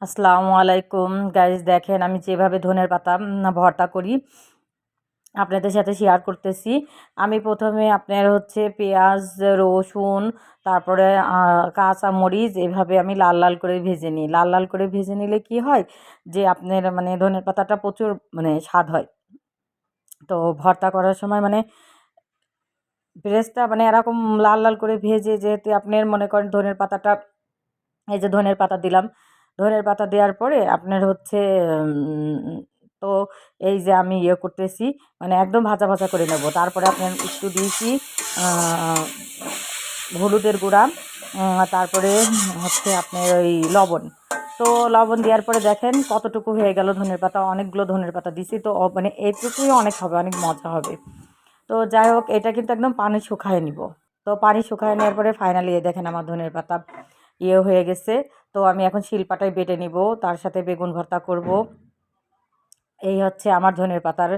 আসসালামু আলাইকুম গাইস, দেখেন আমি যেভাবে ধনের পাতা ভর্তা করি আপনাদের সাথে শেয়ার করতেছি। আমি প্রথমে আপনার হচ্ছে পেঁয়াজ, রসুন, তারপরে কাঁচা মরিচ এভাবে আমি লাল লাল করে ভেজে নিই। লাল লাল করে ভেজে নিলে কি হয় যে আপনার মানে ধনের পাতাটা প্রচুর মানে স্বাদ হয়। তো ভর্তা করার সময় মানে পেঁয়াজটা মানে এরকম লাল লাল করে ভেজে যেহেতু আপনার মনে করেন ধনের পাতাটা, এই যে ধনের পাতা দিলাম, ধনের পাতা দেওয়ার পরে আপনার হচ্ছে তো এই যে আমি করতেছি মানে একদম ভাজা ভাজা করে নেব। তারপরে আপনার একটু দিয়েছি আহ, হলুদের গুঁড়া, তারপরে হচ্ছে আপনার ওই লবণ। তো লবণ দেওয়ার পরে দেখেন কতটুকু হয়ে গেল ধনের পাতা, অনেকগুলো ধনের পাতা দিছি তো মানে এইটুকুই অনেক হবে, অনেক মজা হবে। তো যাই হোক, এটা কিন্তু একদম পানি শুকায় নিব। তো পানি শুকায় নেওয়ার পরে ফাইনালি দেখেন আমার ধনের পাতা হয়ে গেছে। তো আমি এখন শিলপাটায় বেটে নিব, তার সাথে বেগুন ভর্তা করব। এই হচ্ছে আমার ধনের পাতার